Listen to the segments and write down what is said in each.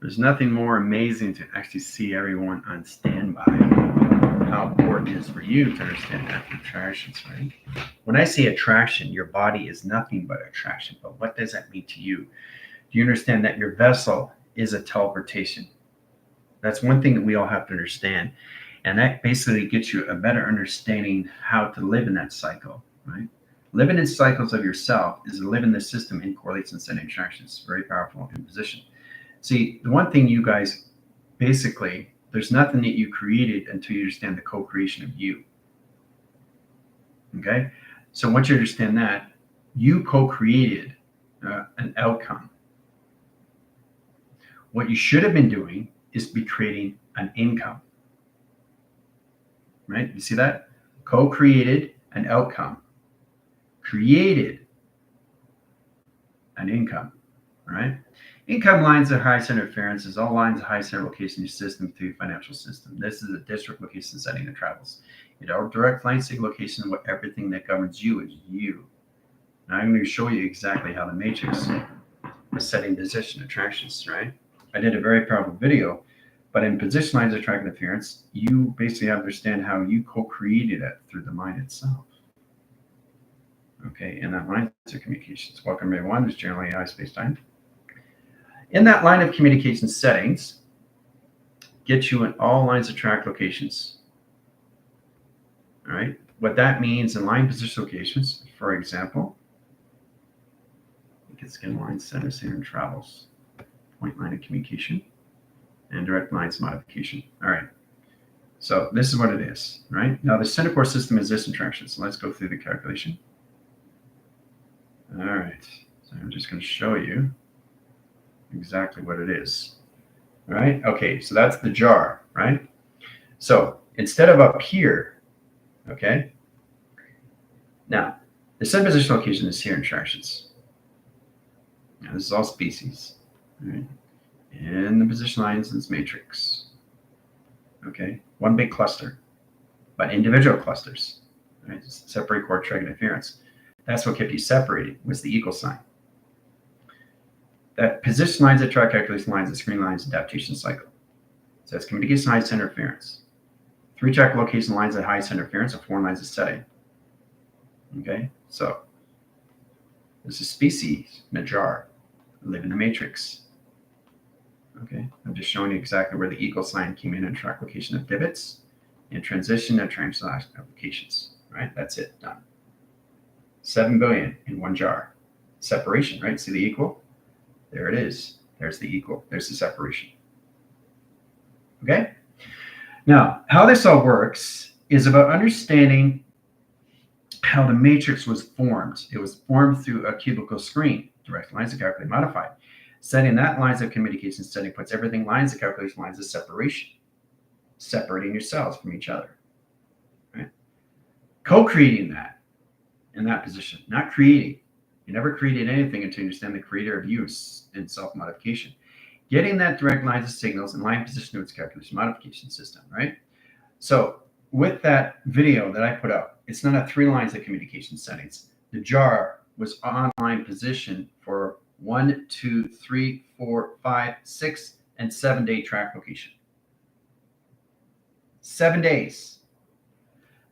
There's nothing more amazing to actually see everyone on standby. How important it is for you to understand that attractions, right? When I say attraction, your body is nothing but attraction. But what does that mean to you? Do you understand that your vessel is a teleportation? That's one thing that we all have to understand. And that basically gets you a better understanding how to live in that cycle, right? Living in cycles of yourself is to live in the system in correlations and attractions. Very powerful in position. See, the one thing you guys basically, there's nothing that you created until you understand the co-creation of you. Okay? So once you understand that, you co-created an outcome. What you should have been doing is be creating an income. Right? You see that? Co-created an outcome. Created an income. Right? Income lines are highest interferences. All lines of highest location in your system through your financial system. This is a district location setting that travels. Our direct line sig location, what everything that governs you is you. Now I'm going to show you exactly how the matrix is setting position attractions, right? I did a very powerful video, but in position lines of track interference, you basically understand how you co-created it through the mind itself. Okay, and that lines of communications. Welcome everyone, it's generally high space-time. In that line of communication settings, get you in all lines of track locations. All right, what that means in line position locations, for example, it skin line center center travels, point line of communication, and direct lines modification. All right, so this is what it is, right? Now the center core system is this interaction, so let's go through the calculation. All right, so I'm just going to show you exactly what it is. All right, okay, so that's the jar, right? So instead of up here, okay, now the center position location is here in attractions. Now this is all species, right? And the position lines in this matrix. Okay, one big cluster, but individual clusters, right? Separate core track interference. That's what kept you separated, was the equal sign. That position lines of track calculation lines of screen lines adaptation cycle. So that's communication highest interference. 3 track location lines at highest interference, or 4 lines of setting. Okay, so this is species in a jar, live in a matrix. Okay, I'm just showing you exactly where the equal sign came in track location of divots and transition and translation applications. Right, that's it, done. 7 billion in one jar. Separation, right? See the equal? There it is. There's the equal. There's the separation. Okay? Now, how this all works is about understanding how the matrix was formed. It was formed through a cubical screen. Direct lines of calculate modified. Setting that lines of communication setting puts everything lines of calculation, lines of separation. Separating your cells from each other. Right? Co-creating that in that position, not creating. You never created anything until you understand the creator of use in self-modification. Getting that direct lines of signals in line position to its calculation modification system, right? So with that video that I put up, it's not a 3 lines of communication settings. The jar was on line position for 1, 2, 3, 4, 5, 6, and 7 day track location. 7 days.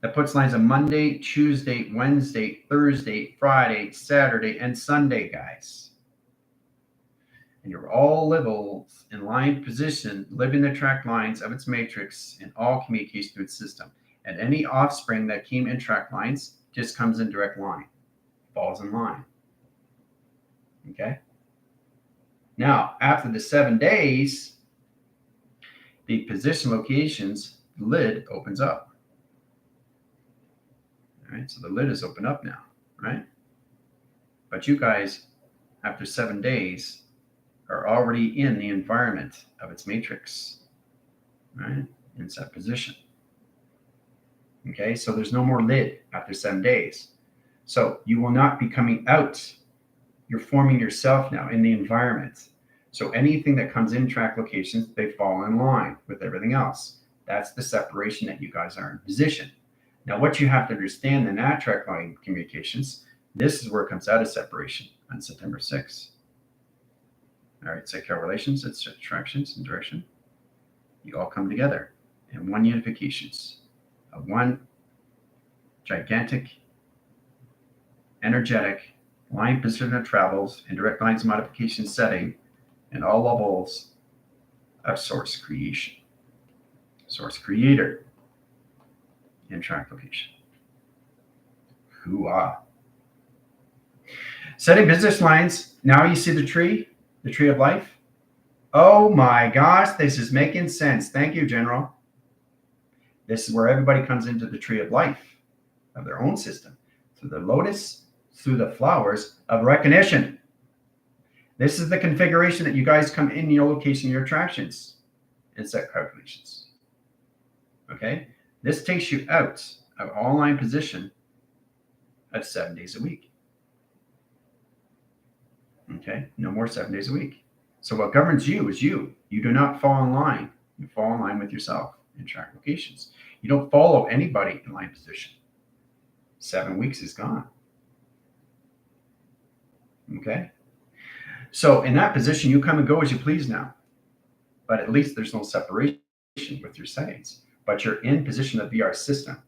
That puts lines on Monday, Tuesday, Wednesday, Thursday, Friday, Saturday, and Sunday, guys. And you're all levels in line position, living the track lines of its matrix in all communication through its system. And any offspring that came in track lines just comes in direct line, falls in line. Okay? Now, after the 7 days, the position locations, the lid opens up. All right, so the lid is open up now, right? But you guys, after 7 days, are already in the environment of its matrix, right? In set position. Okay, so there's no more lid after 7 days. So you will not be coming out. You're forming yourself now in the environment. So anything that comes in track locations, they fall in line with everything else. That's the separation that you guys are in position. Now, what you have to understand in that track line communications, this is where it comes out of separation on September 6th. All right, so correlations, it's attractions and direction. You all come together in one unifications of one gigantic, energetic line position of travels and direct lines modification setting in all levels of source creation. Source creator in track location. Hoo-ah. Setting business lines. Now you see the tree of life. Oh my gosh, this is making sense. Thank you, General. This is where everybody comes into the tree of life of their own system. Through the lotus, through the flowers of recognition. This is the configuration that you guys come in your location, your attractions, and set calculations. Okay? This takes you out of online position of 7 days a week. Okay? No more 7 days a week. So what governs you is you. You do not fall in line. You fall in line with yourself in track locations. You don't follow anybody in line position. 7 weeks is gone. Okay? So in that position, you come and go as you please now. But at least there's no separation with your settings. But you're in position of VR system.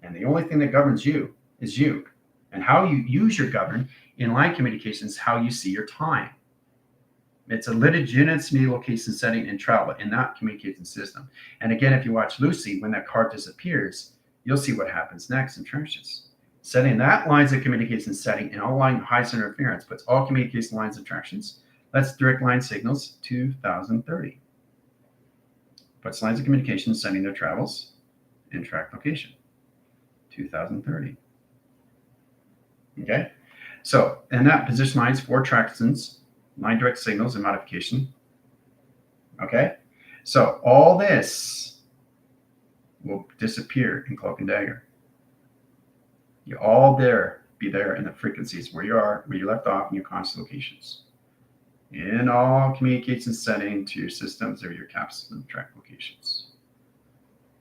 And the only thing that governs you is you. And how you use your govern in line communications, how you see your time. It's a lineage units, media location setting and travel in that communication system. And again, if you watch Lucy, when that card disappears, you'll see what happens next in transitions. Setting that lines of communication setting in all line high center interference puts all communication lines attractions. That's direct line signals 2030. Puts lines of communication setting their travels in track location 2030. Okay, so in that position lines for attractions, line direct signals and modification. Okay, so all this will disappear in Cloak and Dagger. You all be there in the frequencies where you are, where you left off in your constant locations. In all communication setting to your systems or your capsules and track locations.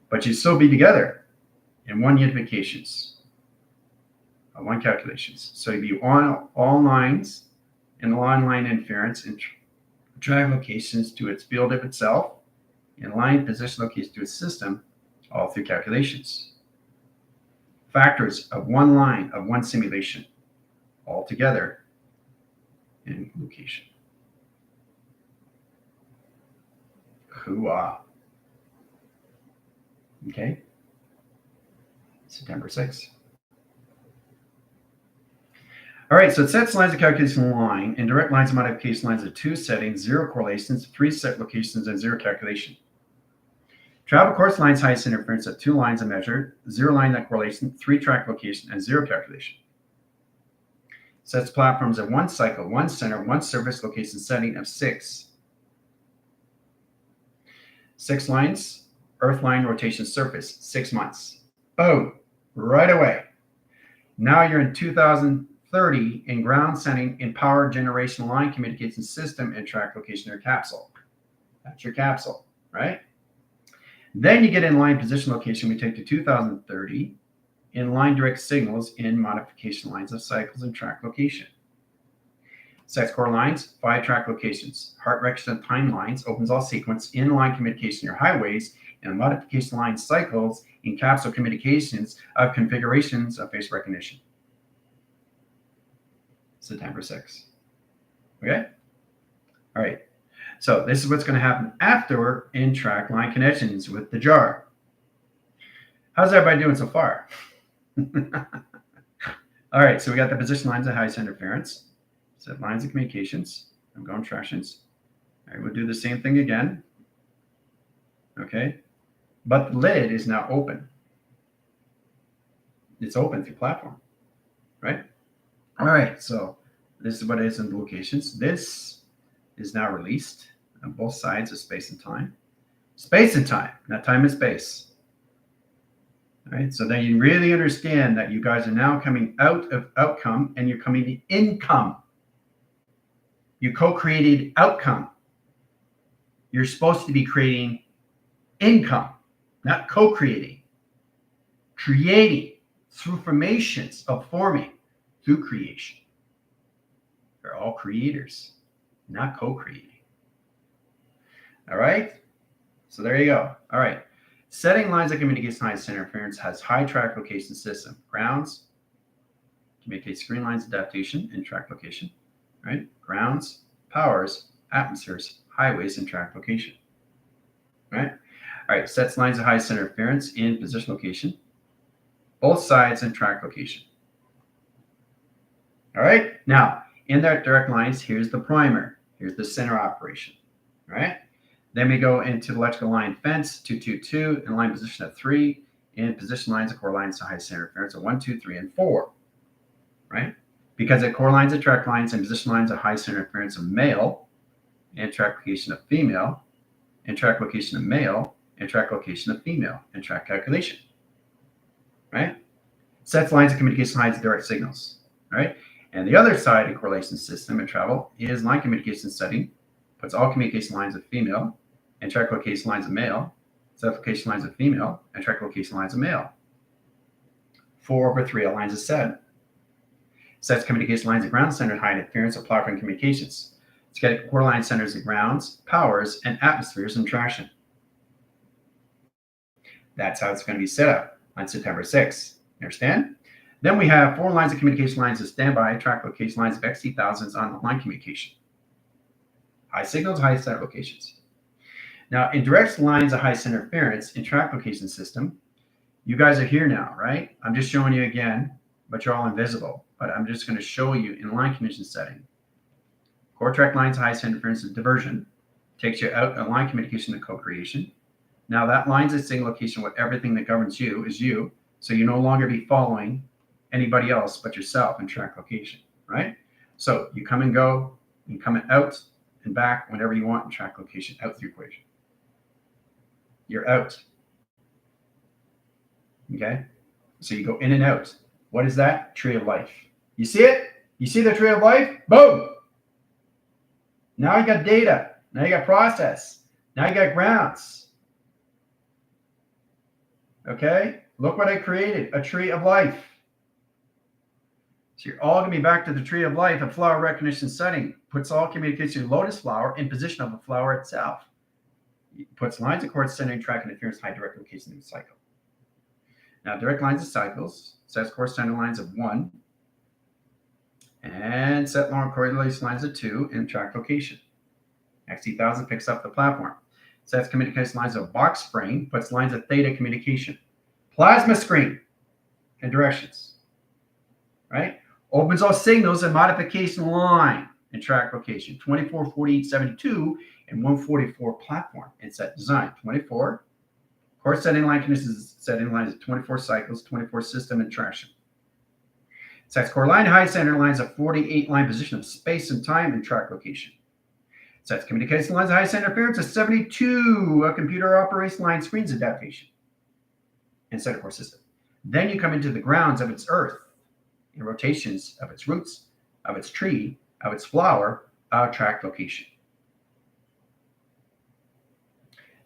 But you still be together in one unifications, one calculations. So you be on all lines in the line inference and track locations to its field of itself, in line position locations to its system, all through calculations. Factors of one line of one simulation, all together in location. Hoo-ah. Okay. September 6th. All right, so it sets lines of calculation line and direct lines of modification lines of 2 settings, 0 correlations, 3 set locations, and 0 calculation. Travel course lines highest interference of 2 lines of measure, 0 line net correlation, 3 track location, and 0 calculation. Sets platforms of 1 cycle, 1 center, 1 service location setting of 6. 6 lines, Earth line rotation surface, 6 months. Boom, right away. Now you're in 2030 in ground setting in power generation line communication system and track location or capsule. That's your capsule, right? Then you get in line position location. We take to 2030 in line direct signals in modification lines of cycles and track location. Sex core lines, 5 track locations. Heart rection timelines opens all sequence in line communication or highways and modification line cycles in capsule communications of configurations of face recognition. September 6th. Okay? All right. So this is what's going to happen after in track line connections with the jar. How's everybody doing so far? All right, so we got the position lines of highest interference, set lines of communications. I'm going tractions. All right, we'll do the same thing again. Okay, but the lid is now open. It's open through platform, right? All right, so this is what it is in the locations. This is now released on both sides of space and time. Space and time, not time and space. All right, so then you really understand that you guys are now coming out of outcome and you're coming to income. You co-created outcome. You're supposed to be creating income, not co-creating. Creating through formations of forming through creation. They're all creators. not co-creating. All right? So there you go. All right. Setting lines of communication high center interference has high track location system. Grounds communicate screen lines, adaptation, and track location. Right? Grounds, powers, atmospheres, highways, and track location. Right? All right. Sets lines of high center interference in position location, both sides, and track location. All right. Now, in that direct lines, here's the primer. Here's the center operation. All right. Then we go into electrical line fence, 222, and line position at 3, and position lines of core lines to high center interference of 1, 2, 3, and 4. Right? Because at core lines of track lines and position lines of high center interference of male, and track location of female, and track location of male, and track location of female, and track calculation. Right? Sets lines of communication lines of direct signals. All right? And the other side of correlation system and travel is line communication setting, puts all communication lines of female, and track location lines of male, set location lines of female, and track location lines of male. 4/3 lines of set. Sets communication lines of ground centered high interference of platform communications. It's got core line centers of grounds, powers, and atmospheres and traction. That's how it's going to be set up on September 6th. You understand? Then we have 4 lines of communication lines of standby, track location lines of XT1000s on the line communication. High signals, high center locations. Now, in direct lines of high center interference in track location system, you guys are here now, right? I'm just showing you again, but you're all invisible. But I'm just going to show you in line communication setting. Core track lines, high center interference and diversion takes you out of line communication to co-creation. Now that line's a single location with everything that governs you is you, so you no longer be following anybody else but yourself in track location, right? So you come and go, and come out and back whenever you want in track location, out the equation. You're out. Okay? So you go in and out. What is that? Tree of life. You see it? You see the tree of life? Boom! Now you got data. Now you got process. Now you got grounds. Okay? Look what I created. A tree of life. So you're all going to be back to the tree of life, a flower recognition setting. Puts all communication to lotus flower in position of the flower itself. It puts lines of course centering track interference high direct location in the cycle. Now direct lines of cycles sets course center lines of 1 and set long correlation lines of 2 in track location. XT1000 picks up the platform. Sets communication lines of box spring, puts lines of theta communication. Plasma screen and directions. Right? Opens all signals and modification line and track location. 24, 48, 72, and 144 platform and set design. 24. Course setting line conditions setting lines of 24 cycles, 24 system and traction. Sets core line high center lines of 48 line position of space and time and track location. Sets communication lines of high center interference of 72 a computer operation line screens adaptation and set a core system. Then you come into the grounds of its earth, in rotations of its roots, of its tree, of its flower, track location.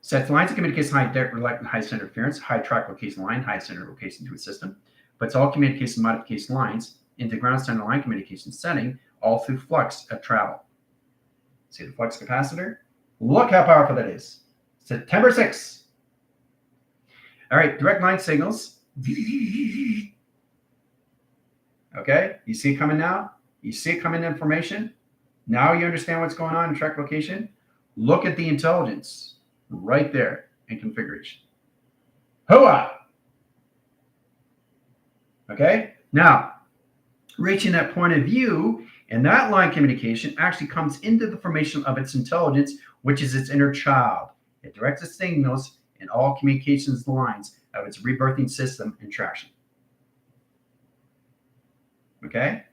Sets lines of communication high center interference, high track location line, high center location to a system. Puts all communication modification lines into ground center line communication setting, all through flux of travel. See the flux capacitor? Look how powerful that is. September 6th. All right, direct line signals. Okay, you see it coming now? You see it coming in information? Now you understand what's going on in track location? Look at the intelligence right there in configuration. Hooah! Okay, now reaching that point of view, and that line communication actually comes into the formation of its intelligence, which is its inner child. It directs its signals in all communications lines of its rebirthing system and traction. Okay,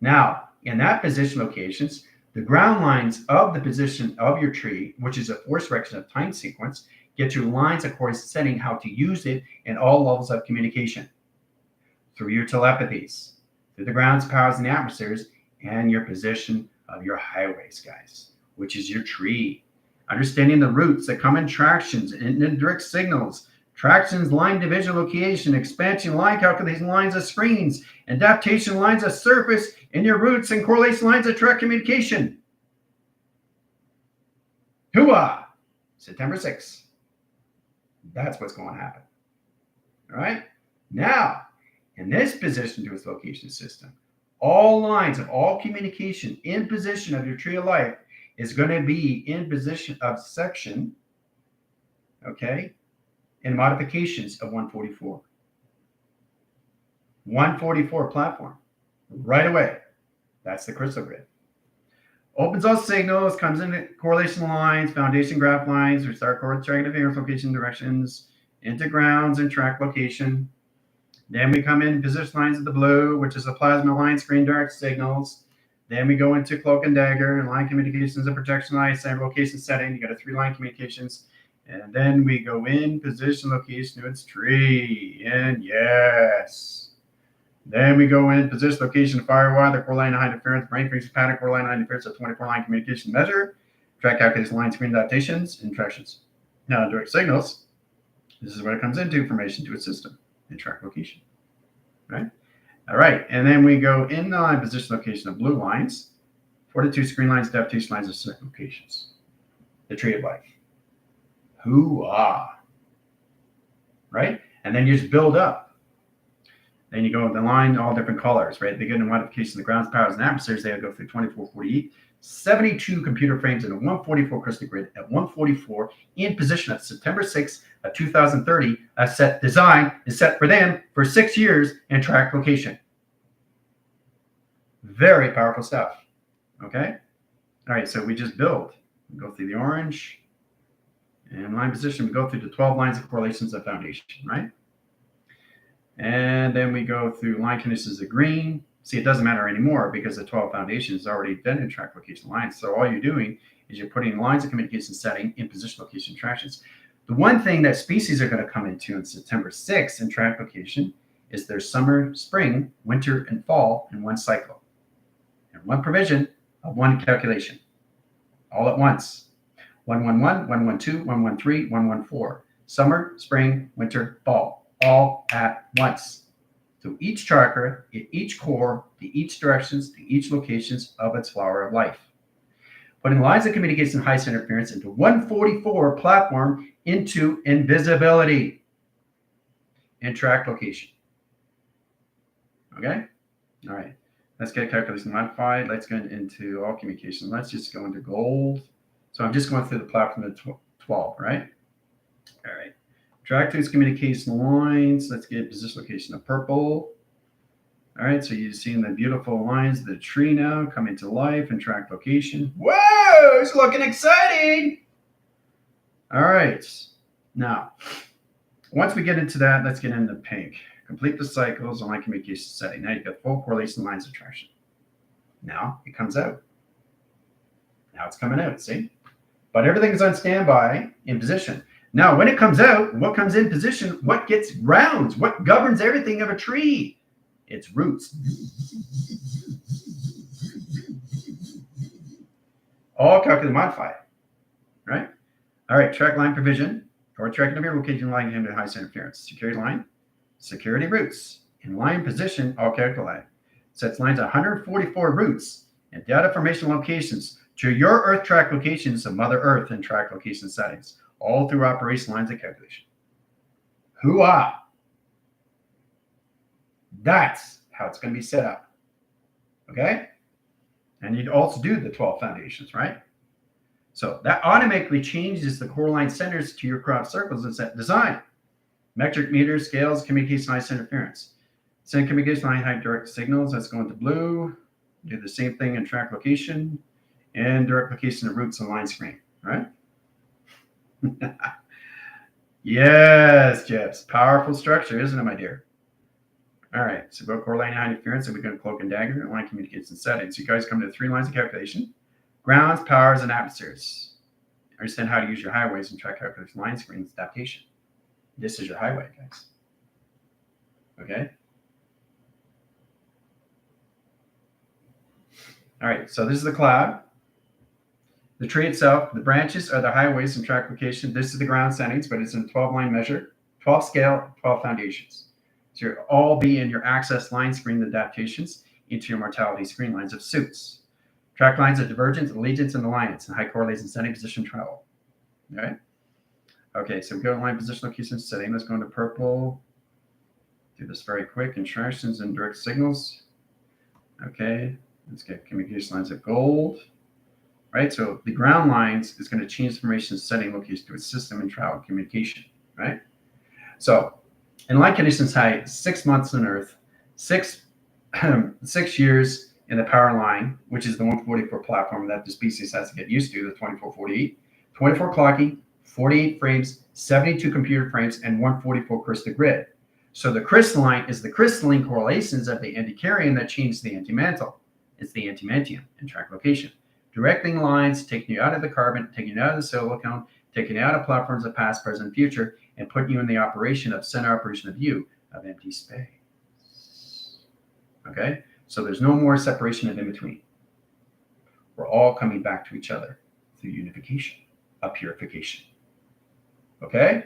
now in that position locations, the ground lines of the position of your tree, which is a force direction of time sequence, get your lines of course setting how to use it in all levels of communication. Through your telepathies, through the grounds, powers, and the atmospheres, and your position of your highways, guys, which is your tree. Understanding the roots that come in tractions, in indirect signals, tractions, line division location, expansion line calculation lines of screens, adaptation lines of surface, and your roots and correlation lines of track communication. Hooah! September 6th. That's what's going to happen. All right? Now, in this position to its location system, all lines of all communication in position of your tree of life is going to be in position of section, okay, and modifications of 144. 144 platform, right away. That's the crystal grid. Opens all signals, comes in correlation lines, foundation graph lines, or start tracking interference location directions, into grounds and track location. Then we come in position lines of the blue, which is a plasma line, screen dark signals. Then we go into cloak and dagger, and line communications and protection line, center location setting. You got a 3-line communications. And then we go in position location to its tree. And yes. Then we go in position location firewire, the core line high interference, brain frequency pattern, core line high interference, a 24-line communication measure, track calculation line screen adaptations, and tractions. Now, direct signals, this is where it comes into information to its system and track location. Right? All right. And then we go in the line position location of blue lines, 42 screen lines, adaptation lines, and set locations. The tree of life. Hoo-ah. Right? And then you just build up. Then you go in the line, all different colors, right? They get in modification of the grounds, powers, and atmospheres. They go through 2448, 72 computer frames in a 144 crystal grid at 144 in position at September 6th of 2030. A set design is set for them for 6 years and track location. Very powerful stuff. Okay? All right, so we just build. We go through the orange. And line position, we go through the 12 lines of correlations of foundation, right? And then we go through line conditions of green. See, it doesn't matter anymore because the 12 foundation is already done in track location lines. So all you're doing is you're putting lines of communication setting in position location tractions. The one thing that species are going to come into on September 6th in track location is their summer, spring, winter, and fall in one cycle. And one provision of one calculation. All at once. 111, 112, 113, 114. Summer, spring, winter, fall. All at once. To each chakra, in each core, to each directions, to each locations of its flower of life. Putting lines of communication high interference into 144 platform into invisibility and track location. Okay? All right. Let's get calculation modified. Let's get into all communication. Let's just go into gold. So I'm just going through the platform of 12, right? All right. Track these communication lines. Let's get position location of purple. All right, so you're seeing the beautiful lines of the tree now coming to life and track location. Whoa, it's looking exciting. All right, now, once we get into that, let's get into pink. Complete the cycles on line communication setting. Now you've got full correlation lines of traction. Now it comes out. Now it's coming out, see? But everything is on standby in position. Now, when it comes out, what comes in position, what gets rounds, what governs everything of a tree? Its roots. All calculated modified, right? All right, track line provision, or track interference location line into high interference. Security line, security roots. In line position, all calculated. Sets lines 144 roots and data formation locations to your Earth track locations of Mother Earth and track location settings. All through operation lines of calculation. Hoo-ah! That's how it's going to be set up. Okay? And you'd also do the 12 foundations, right? So that automatically changes the core line centers to your crop circles and set design. Metric meters, scales, communication line interference. Send communication line height direct signals. That's going to blue. Do the same thing in track location and direct location of roots and line screen, right? Yes, Jeps. Powerful structure, isn't it, my dear? All right, so go core line high interference, and we're going to cloak and dagger and line communication settings. So you guys come to the 3 lines of calculation: grounds, powers, and atmospheres. Understand how to use your highways and track calculation line screens adaptation. This is your highway, guys. Okay. All right, so this is the cloud. The tree itself, the branches are the highways and track location. This is the ground settings, but it's in a 12-line measure, 12 scale, 12 foundations. So you'll all be in your access line screen adaptations into your mortality screen lines of suits. Track lines of divergence, allegiance, and alliance, and high correlation setting position travel. All right. Okay, so we go to line position location setting. Let's go into purple. Do this very quick. Instructions and direct signals. Okay, let's get communication lines of gold. Right, so the ground lines is going to change information setting location to a system and travel communication. Right, so in line conditions high, 6 months on Earth, 6 years in the power line, which is the 144 platform that the species has to get used to, the 2448, 24 clocking, 48 frames, 72 computer frames, and 144 crystal grid. So the crystalline is the crystalline correlations of the anticaryon that change the antimantle. It's the antimantium in track location. Directing lines, taking you out of the carbon, taking you out of the silicon, taking you out of platforms of past, present, future, and putting you in the operation of center operation of view of empty space. Okay? So there's no more separation of in between. We're all coming back to each other through unification, a purification. Okay?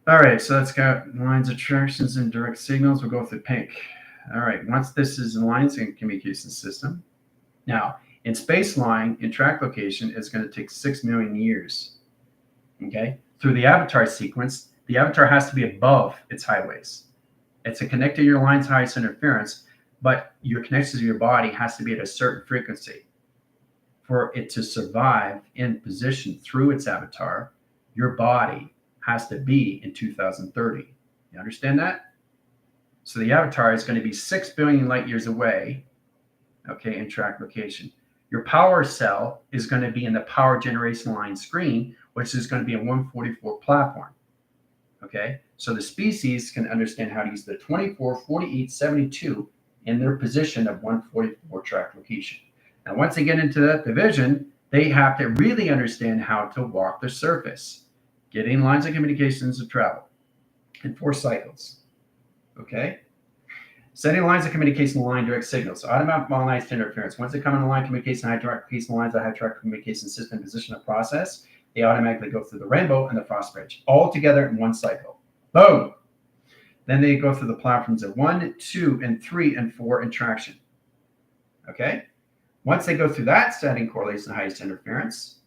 All right, so that's got lines, attractions, and direct signals. We'll go through pink. All right, once this is in lines and communication system. Now, in space line, in track location, it's going to take 6 million years. Okay? Through the avatar sequence, the avatar has to be above its highways. It's a connected to your line's highest interference, but your connection to your body has to be at a certain frequency. For it to survive in position through its avatar, your body has to be in 2030. You understand that? So the avatar is going to be 6 billion light years away, okay, in track location. Your power cell is going to be in the power generation line screen, which is going to be a 144 platform. Okay, so the species can understand how to use the 24, 48, 72 in their position of 144 track location. Now, once they get into that division, they have to really understand how to walk the surface, getting lines of communications of travel in 4 cycles. Okay, setting lines of communication line direct signals, automatic monolized interference. Once they come in the line communication, high track communication lines, the high track communication system position of process, they automatically go through the rainbow and the frost bridge all together in one cycle. Boom. Then they go through the platforms of 1, 2, and 3, and 4 in traction. Okay. Once they go through that setting correlation highest interference,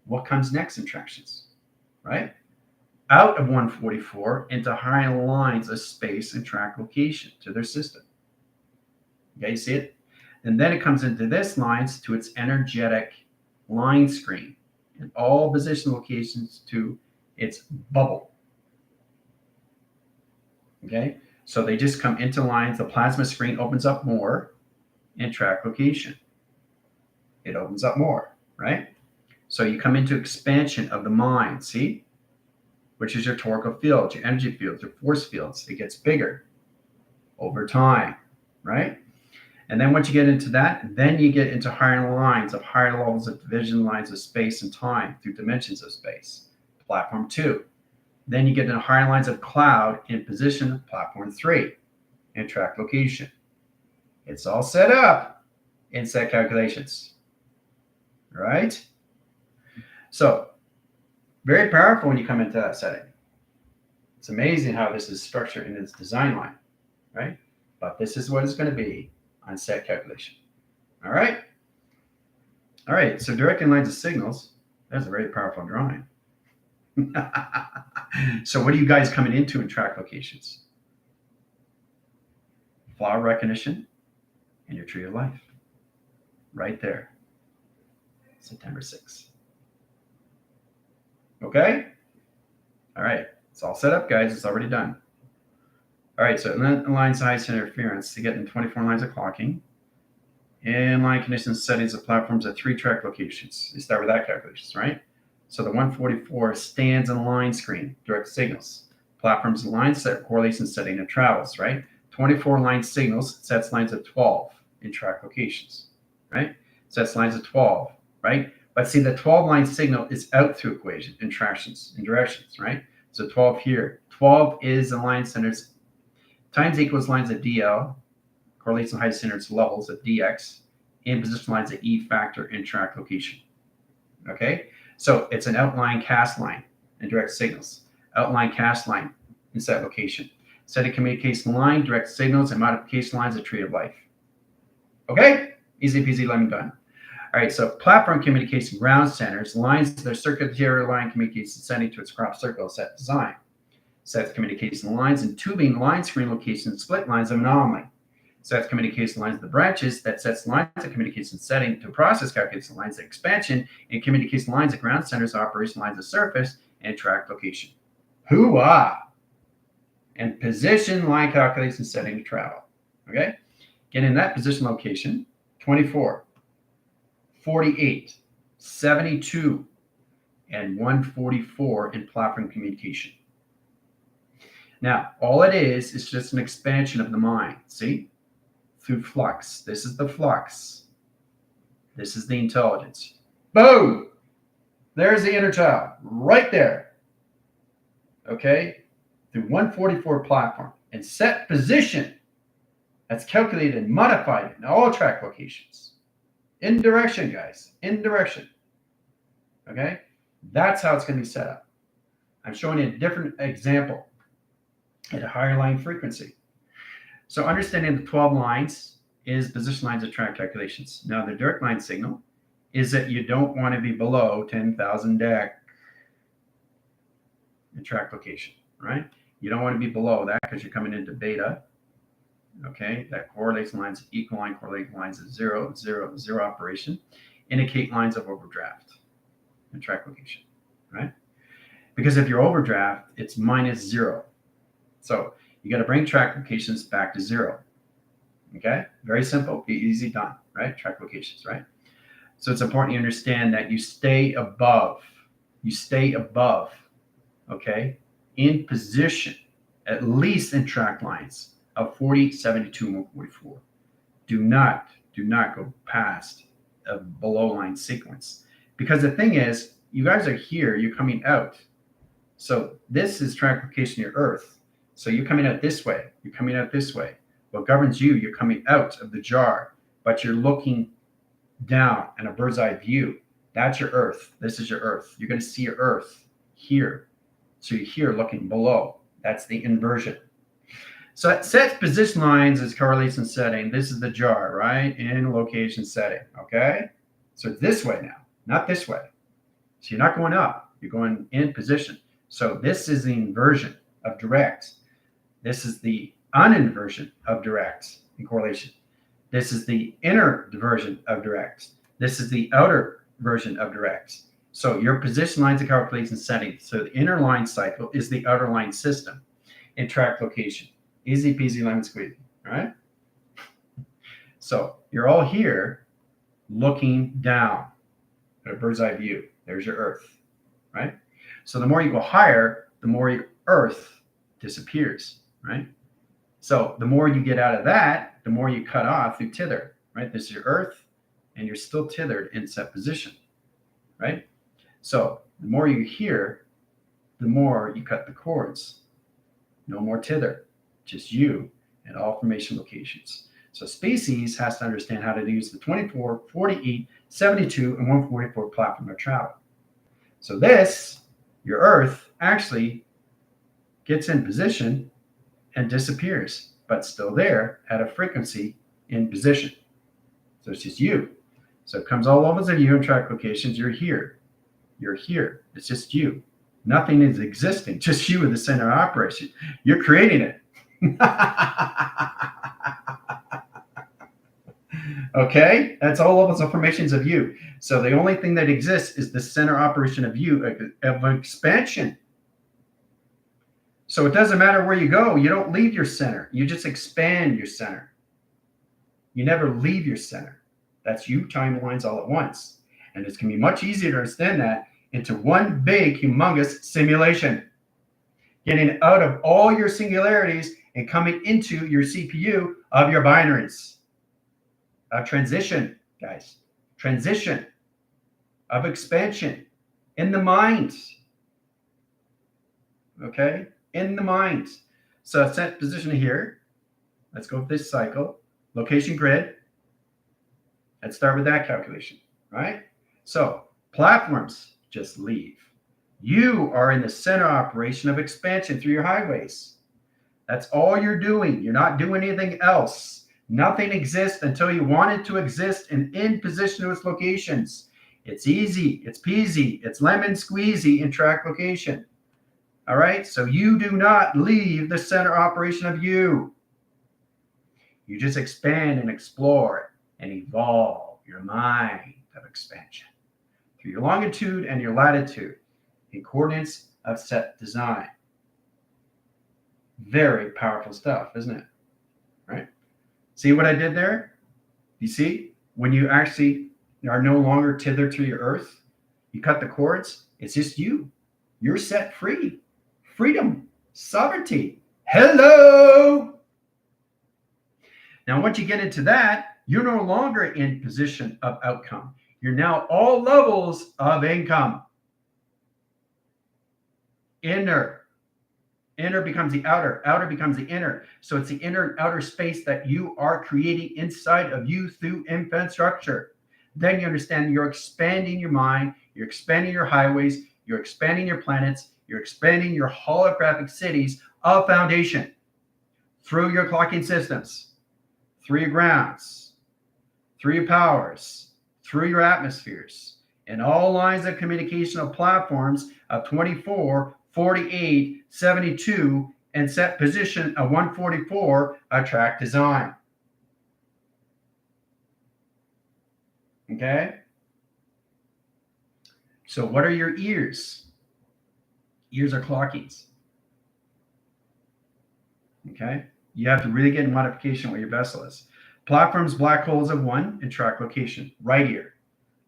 what comes next in tractions? Right? Out of 144 into high lines of space and track location to their system. Okay, you see it? And then it comes into this lines to its energetic line screen and all position locations to its bubble. Okay, so they just come into lines. The plasma screen opens up more in track location. It opens up more, right? So you come into expansion of the mind, see? Which is your torical fields, your energy fields, your force fields. It gets bigger over time, right? And then once you get into that, then you get into higher lines of higher levels of division lines of space and time through dimensions of space. Platform 2. Then you get into higher lines of cloud in position, platform 3, in track location. It's all set up in set calculations, right? So, very powerful when you come into that setting. It's amazing how this is structured in its design line, right? But this is what it's going to be on set calculation. All right? All right, so directing lines of signals, that's a very powerful drawing. So what are you guys coming into in track locations? Flower recognition and your tree of life. Right there. September 6th. Okay? All right. It's all set up, guys. It's already done. All right. So lines highest interference to get in 24 lines of clocking. And line conditions settings of platforms at 3 track locations. You start with that calculations, right? So the 144 stands in line screen, direct signals. Platforms and lines set correlation setting and travels, right? 24 line signals sets lines of 12 in track locations, right? Sets lines of 12, right? But see, the 12 line signal is out through equation in tractions and directions, right? So 12 here. 12 is the line centers times equals lines of DL, correlation high centers levels of DX, and position lines of E factor in track location. Okay? So it's an outline cast line in direct signals. Outline cast line in set location. Set a communication line, direct signals, and modification lines of tree of life. Okay? Easy peasy lemon done. All right, so platform communication ground centers, lines that are circular line communication setting to its crop circle set design. Sets communication lines and tubing line screen location split lines of anomaly. Sets communication lines of the branches that sets lines of communication setting to process calculation lines of expansion and communication lines of ground centers, operation lines of surface, and track location. Hoo-ah! And position line calculation setting to travel. Okay? Get in that position location, 24, 48, 72, and 144 in platform communication. Now, all it is just an expansion of the mind. See? Through flux. This is the flux. This is the intelligence. Boom! There's the inner child right there. Okay? Through 144 platform and set position that's calculated and modified in all track locations. In direction, guys. In direction. Okay? That's how it's going to be set up. I'm showing you a different example at a higher line frequency. So understanding the 12 lines is position lines of track calculations. Now, the direct line signal is that you don't want to be below 10,000 dec in track location, right? You don't want to be below that because you're coming into beta. Okay, that correlation lines, equal line correlation lines of 0, 0, 0 operation, indicate lines of overdraft in track location, right? Because if you're overdraft, it's -0. So you got to bring track locations back to 0. Okay, very simple, be easy done, right? Track locations, right? So it's important you understand that you stay above, okay, in position, at least in track lines of 40, 72, and 144. Do not go past a below line sequence. Because the thing is, you guys are here, you're coming out. So this is track location of your Earth. So you're coming out this way, you're coming out this way. What governs you, you're coming out of the jar, but you're looking down in a bird's eye view. That's your Earth. This is your Earth. You're going to see your Earth here. So you're here looking below. That's the inversion. So it sets position lines as correlation setting. This is the jar, right? In location setting, okay? So it's this way now, not this way. So you're not going up, you're going in position. So this is the inversion of direct. This is the uninversion of direct in correlation. This is the inner version of direct. This is the outer version of direct. So your position lines of calculation setting. So the inner line cycle is the outer line system in track location. Easy peasy lemon squeezy, right? So you're all here looking down at a bird's eye view. There's your Earth, right? So the more you go higher, the more your Earth disappears, right? So the more you get out of that, the more you cut off through tither, right? This is your Earth, and you're still tethered in set position, right? So the more you hear, the more you cut the cords. No more tither, just you at all formation locations. So species has to understand how to use the 24, 48, 72, and 144 platform of travel. So this, your Earth, actually gets in position and disappears, but still there at a frequency in position. So it's just you. So it comes all levels of you in track locations. You're here. You're here. It's just you. Nothing is existing. Just you in the center of operation. You're creating it. Okay? That's all levels of formations of you. So the only thing that exists is the center operation of you, of expansion. So it doesn't matter where you go. You don't leave your center. You just expand your center. You never leave your center. That's you timelines all at once. And it's going to be much easier to understand that into one big, humongous simulation. Getting out of all your singularities and coming into your CPU of your binaries. A transition, guys. Transition of expansion in the mind. Okay? In the mind. So set position here. Let's go with this cycle. Location grid. Let's start with that calculation, right? So platforms just leave. You are in the center operation of expansion through your highways. That's all you're doing. You're not doing anything else. Nothing exists until you want it to exist and in position to its locations. It's easy, it's peasy, it's lemon squeezy in track location. All right, so you do not leave the center operation of you. You just expand and explore and evolve your mind of expansion through your longitude and your latitude in coordinates of set design. Very powerful stuff, isn't it? Right? See what I did there? You see, when you actually are no longer tethered to your earth, you cut the cords, it's just you. You're set free. Freedom, sovereignty. Hello. Now, once you get into that, you're no longer in position of outcome. You're now all levels of income. Inner becomes the outer becomes the inner. So it's the inner and outer space that you are creating inside of you through infrastructure. Then you understand you're expanding your mind, you're expanding your highways, you're expanding your planets, you're expanding your holographic cities of foundation through your clocking systems, through your grounds, through your powers, through your atmospheres, and all lines of communication of platforms of 24, 48, 72, and set position of 144 track design. Okay? So what are your ears? Ears are clockings. Okay? You have to really get in modification where your vessel is. Platforms, black holes of 1 and track location. Right ear.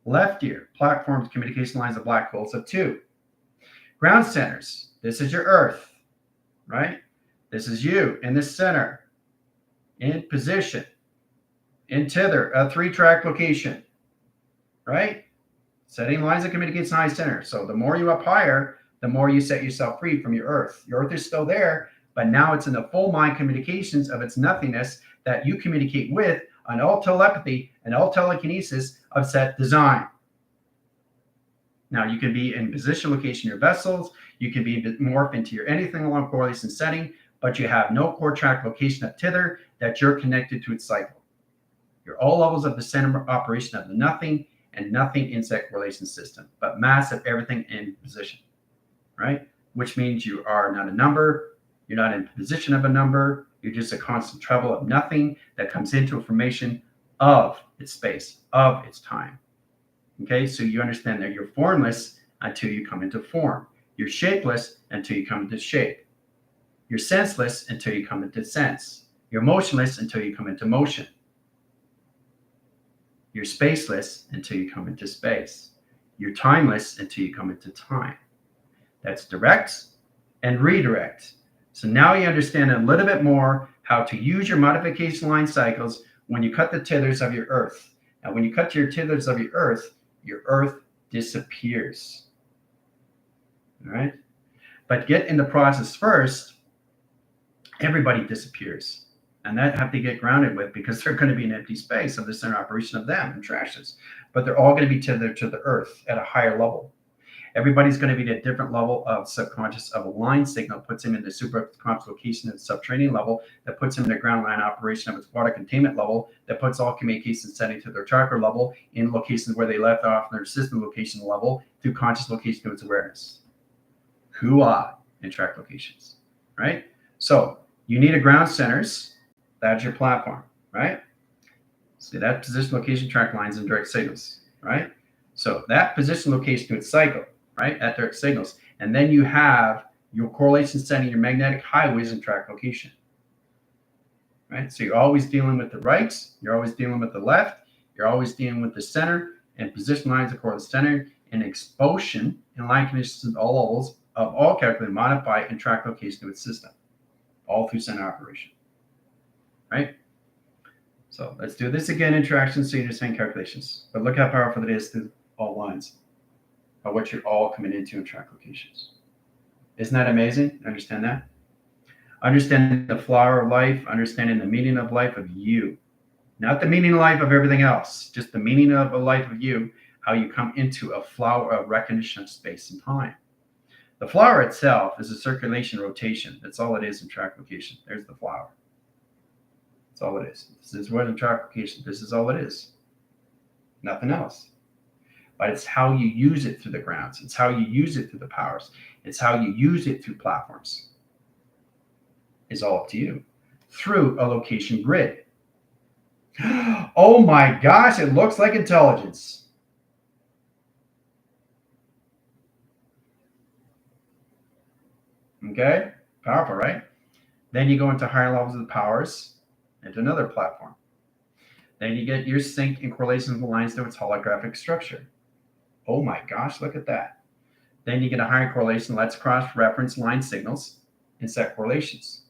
Left ear. Platforms, communication lines of black holes of 2. Ground centers. This is your earth, right? This is you in the center, in position, in tether, a 3-track location, right? Setting lines of communication high center. So the more you up higher, the more you set yourself free from your earth. Your earth is still there, but now it's in the full mind communications of its nothingness that you communicate with on all telepathy and all telekinesis of set design. Now you can be in position, location, your vessels. You can be morph into your anything along correlation setting, but you have no core track location of tether that you're connected to its cycle. You're all levels of the center operation of the nothing and nothing insect relation system, but mass of everything in position, right? Which means you are not a number. You're not in position of a number. You're just a constant travel of nothing that comes into information of its space, of its time. Okay, so you understand that you're formless until you come into form. You're shapeless until you come into shape. You're senseless until you come into sense. You're motionless until you come into motion. You're spaceless until you come into space. You're timeless until you come into time. That's direct and redirect. So now you understand a little bit more how to use your modification line cycles when you cut the tethers of your earth. Now, when you cut your tethers of your earth disappears. All right? But get in the process first, everybody disappears. And that have to get grounded with because they're going to be an empty space of the center operation of them and trashes. But they're all going to be tethered to the earth at a higher level. Everybody's going to be at a different level of subconscious of a line signal, puts him in the superconscious location at the subtraining level, that puts him in the ground line operation of its water containment level, that puts all communication setting to their chakra level in locations where they left off in their system location level through conscious location to its awareness. Hoo-ah in track locations, right? So you need a ground centers. That's your platform, right? See that position, location, track lines, and direct signals, right? So that position, location to its cycle, right, at direct signals. And then you have your correlation setting, your magnetic highways and track location, right? So you're always dealing with the right, you're always dealing with the left, you're always dealing with the center and position lines of course center and expulsion and line conditions at all levels of all calculated, modify, and track location to its system, all through center operation, right? So let's do this again, interactions, so you understand calculations. But look how powerful it is through all lines of what you're all coming into in track locations. Isn't that amazing? Understand that? Understanding the flower of life, understanding the meaning of life of you. Not the meaning of life of everything else, just the meaning of a life of you, how you come into a flower of recognition of space and time. The flower itself is a circulation rotation. That's all it is in track location. There's the flower. That's all it is. This is what a track location. This is all it is. Nothing else. But it's how you use it through the grounds. It's how you use it through the powers. It's how you use it through platforms. It's all up to you. Through a location grid. Oh my gosh, it looks like intelligence. Okay, powerful, right? Then you go into higher levels of the powers into another platform. Then you get your sync and correlation of the lines to its holographic structure. Oh my gosh, look at that. Then you get a higher correlation. Let's cross-reference line signals and set correlations.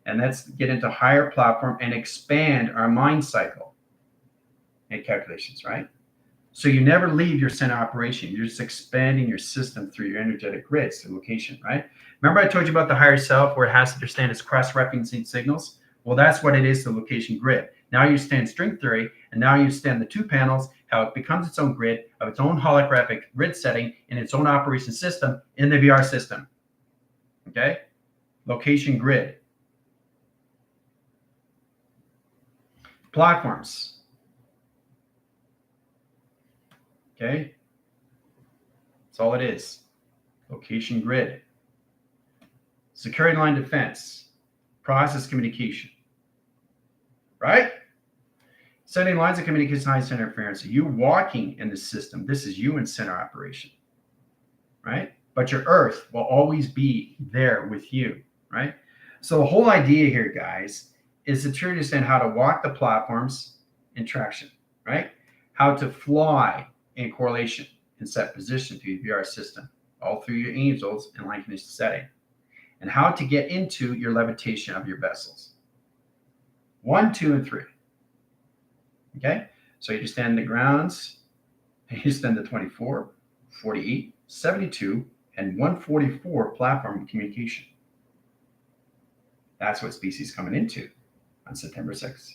And let's get into higher platform and expand our mind cycle and calculations, right? So you never leave your center operation. You're just expanding your system through your energetic grids, the location, right? Remember I told you about the higher self where it has to understand its cross-referencing signals? Well, that's what it is, the location grid. Now you understand string theory, and now you understand the two panels, how it becomes its own grid of its own holographic grid setting in its own operation system in the VR system. Okay? Location grid. Platforms. Okay? That's all it is. Location grid. Security line defense. Process communication. Right? Setting lines of communication, high center interference. You walking in the system. This is you in center operation. Right? But your earth will always be there with you. Right? So the whole idea here, guys, is to truly understand how to walk the platforms in traction. Right? How to fly in correlation and set position through the VR system, all through your angels and line condition setting, and how to get into your levitation of your vessels. 1, 2, and 3. Okay, so you just stand the grounds, and you stand the 24, 48, 72, and 144 platform communication. That's what species coming into on September 6th.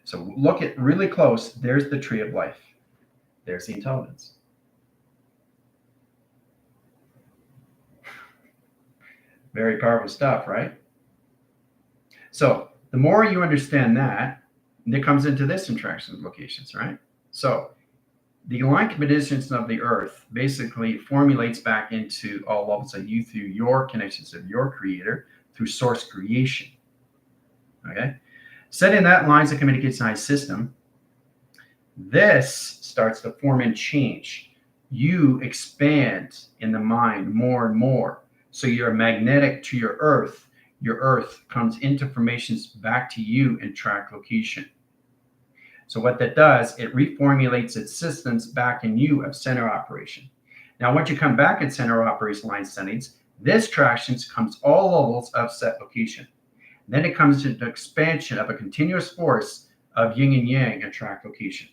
So look at really close. There's the tree of life. There's the intelligence. Very powerful stuff, right? So the more you understand that, it comes into this interaction with locations, right? So the aligned conditions of the earth basically formulates back into all levels of you through your connections of your creator through source creation. Okay? Setting that lines of communication system, this starts to form and change. You expand in the mind more and more. So you're magnetic to your earth. Your earth comes into formations back to you in track location. So what that does, it reformulates its systems back in you of center operation. Now, once you come back in center operation line settings, this traction comes all levels of set location. Then it comes into expansion of a continuous force of yin and yang and track location.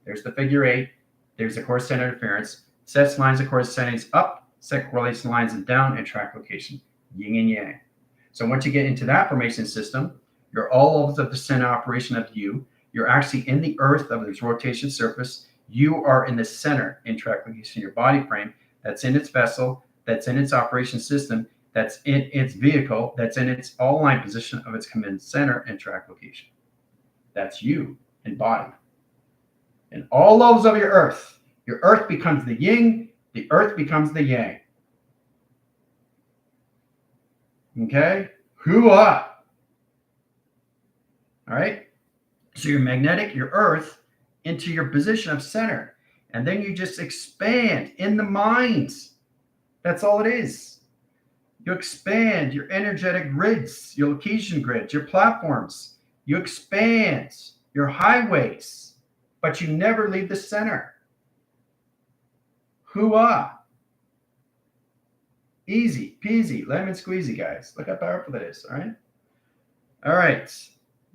There's the figure 8. There's the course center interference. Sets lines of course settings up, set correlation lines and down, and track location, yin and yang. So once you get into that formation system, you're all levels of the center operation of you. You're actually in the earth of its rotation surface. You are in the center in track location, your body frame that's in its vessel, that's in its operation system, that's in its vehicle, that's in its all line position of its command center and track location. That's you in body. In all levels of your earth becomes the yin, the earth becomes the yang. Okay? Hoo-ah! All right? So you're magnetic, your earth, into your position of center. And then you just expand in the minds. That's all it is. You expand your energetic grids, your location grids, your platforms. You expand your highways, but you never leave the center. Hoo-ah. Easy peasy, lemon squeezy, guys. Look how powerful that is, all right? All right.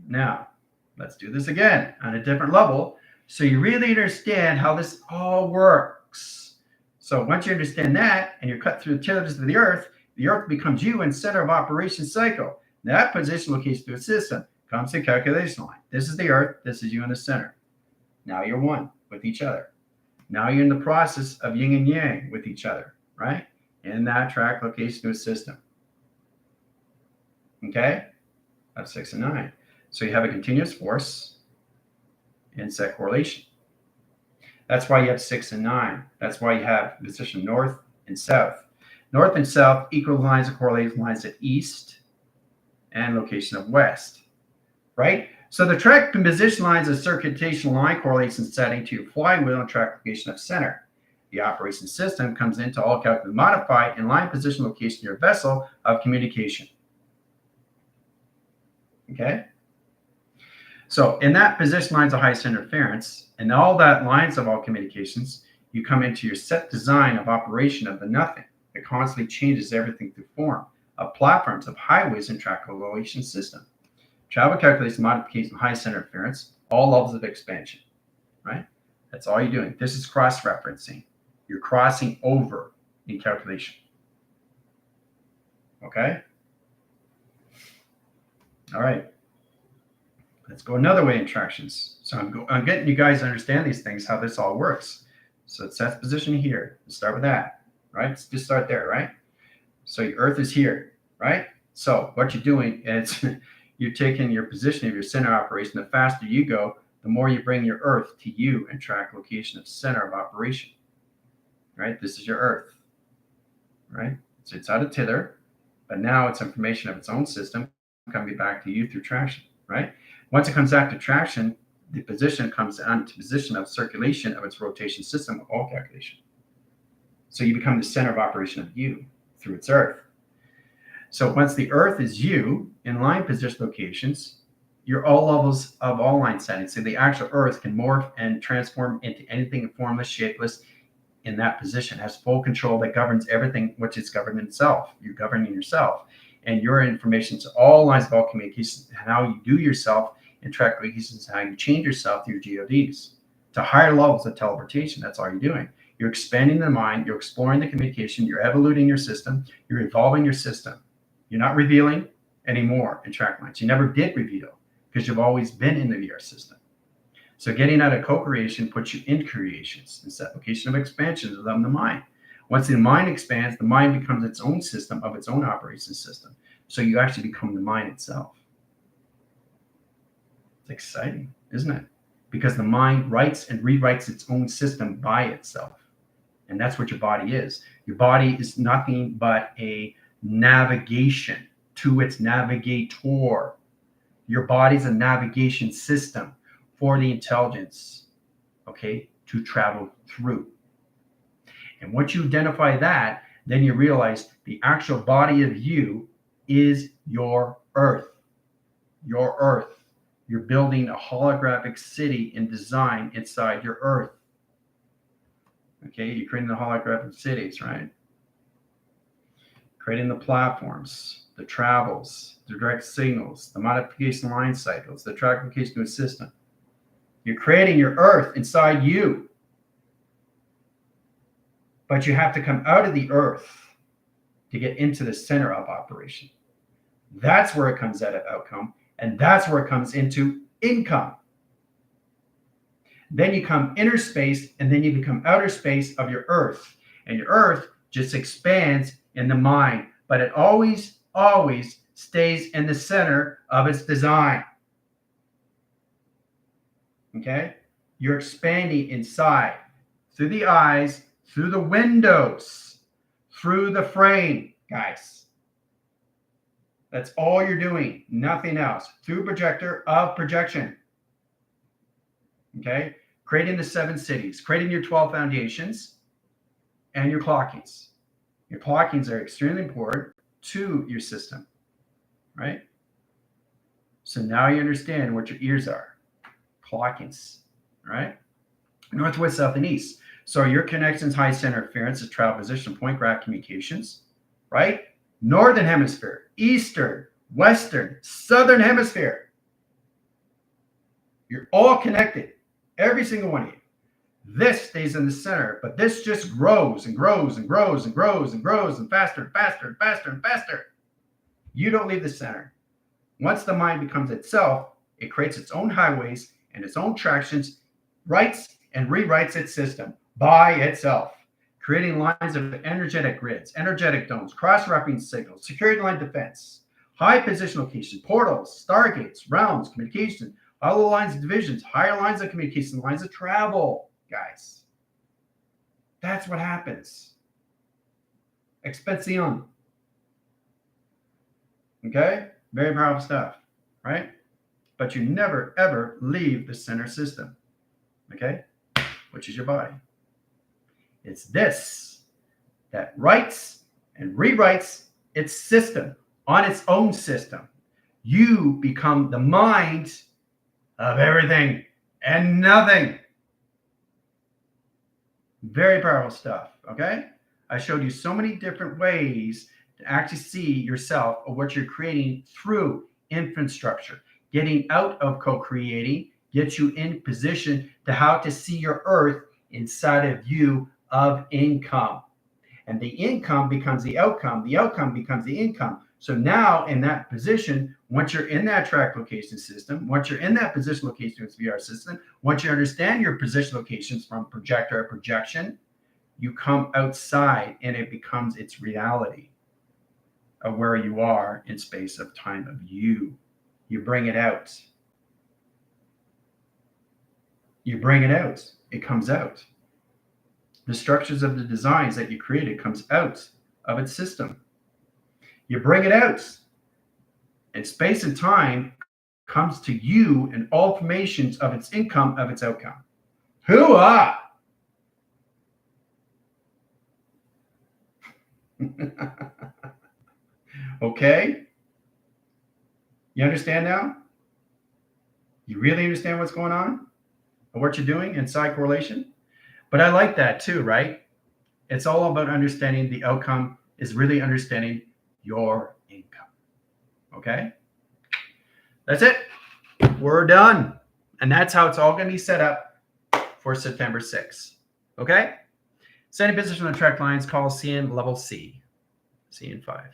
Now, let's do this again on a different level so you really understand how this all works. So once you understand that and you're cut through the intelligence of the earth becomes you in center of operation cycle. That position location through a system comes to calculation line. This is the earth. This is you in the center. Now you're one with each other. Now you're in the process of yin and yang with each other, right? In that track location through a system. Okay? of 6 and 9. So you have a continuous force in set correlation. That's why you have 6 and 9. That's why you have position north and south. North and south equal lines of correlation lines at east and location of west, right? So the track and position lines of circulation line correlation setting to your flywheel and track location of center. The operation system comes into all calculated modify in line position location of your vessel of communication. Okay? So in that position lines of highest interference and all that lines of all communications, you come into your set design of operation of the nothing. It constantly changes everything through form of platforms of highways and track correlation system. Travel calculation modification highest interference, all levels of expansion, right? That's all you're doing. This is cross-referencing. You're crossing over in calculation. Okay? All right. Let's go another way in tractions. So I'm getting you guys to understand these things, how this all works. So it sets position here. Let's start with that, right? Let's just start there, right? So your Earth is here, right? So what you're doing is you're taking your position of your center operation. The faster you go, the more you bring your Earth to you and track location of center of operation, right? This is your Earth, right? So it's out of tither, but now it's information of its own system coming back to you through traction, right? Once it comes back to traction, the position comes down to position of circulation of its rotation system of all calculation. So you become the center of operation of you through its Earth. So once the Earth is you in line position locations, you're all levels of all line settings. So the actual Earth can morph and transform into anything formless, shapeless in that position, has full control that governs everything which is governed itself. You're governing yourself. And your information to all lines of all communications, how you do yourself and track locations, how you change yourself through your GODs to higher levels of teleportation. That's all you're doing. You're expanding the mind, you're exploring the communication, you're evoluting your system, you're evolving your system. You're not revealing anymore in track lines. You never did reveal because you've always been in the VR system. So getting out of co-creation puts you in creations. It's that location of expansion of the mind. Once the mind expands, the mind becomes its own system of its own operation system. So you actually become the mind itself. It's exciting, isn't it? Because the mind writes and rewrites its own system by itself. And that's what your body is. Your body is nothing but a navigation to its navigator. Your body's a navigation system for the intelligence, okay, to travel through. And once you identify that, then you realize the actual body of you is your Earth. Your Earth. You're building a holographic city in design inside your Earth. Okay, you're creating the holographic cities, right? Creating the platforms, the travels, the direct signals, the modification line cycles, the track location to a system. You're creating your Earth inside you. But you have to come out of the Earth to get into the center of operation. That's where it comes out of outcome, and that's where it comes into income. Then you come inner space, and then you become outer space of your Earth. And your Earth just expands in the mind, but it always, always stays in the center of its design. Okay? You're expanding inside through the eyes, through the windows, through the frame, guys. That's all you're doing, nothing else. Through projector of projection. Okay? Creating the 7 cities, creating your 12 foundations, and your clockings. Your clockings are extremely important to your system, right? So now you understand what your ears are. Clockings, right? Northwest, south, and east. So your connections, high center interference is travel position, point graph communications, right? Northern hemisphere, eastern, western, southern hemisphere. You're all connected, every single one of you. This stays in the center, but this just grows and grows and grows and grows and grows and faster and faster and faster and faster. You don't leave the center. Once the mind becomes itself, it creates its own highways and its own tractions, writes and rewrites its system by itself, creating lines of energetic grids, energetic domes, cross-referencing signals, security line defense, High position location, portals, stargates, realms, communication, all the lines of divisions, higher lines of communication, lines of travel, guys. That's what happens. Expansion. Okay? Very powerful stuff, right? But you never, ever leave the center system, okay? Which is your body. It's this that writes and rewrites its system on its own system. You become the mind of everything and nothing. Very powerful stuff, okay? I showed you so many different ways to actually see yourself or what you're creating through infrastructure. Getting out of co-creating gets you in position to how to see your earth inside of you of income. And the income becomes the outcome becomes the income. So now in that position, once you're in that track location system, once you're in that position location with VR system, once you understand your position locations from projector or projection, you come outside and it becomes its reality of where you are in space of time of you. You bring it out. You bring it out. It comes out. The structures of the designs that you created comes out of its system. You bring it out. And space and time comes to you in all formations of its income, of its outcome. Hoo-ah! Okay? You understand now? You really understand what's going on? Or what you're doing inside correlation? But I like that too, right? It's all about understanding the outcome is really understanding your income. Okay? That's it. We're done. And that's how it's all going to be set up for September 6th. Okay? Setting position on the track lines, call CN level C. CN5.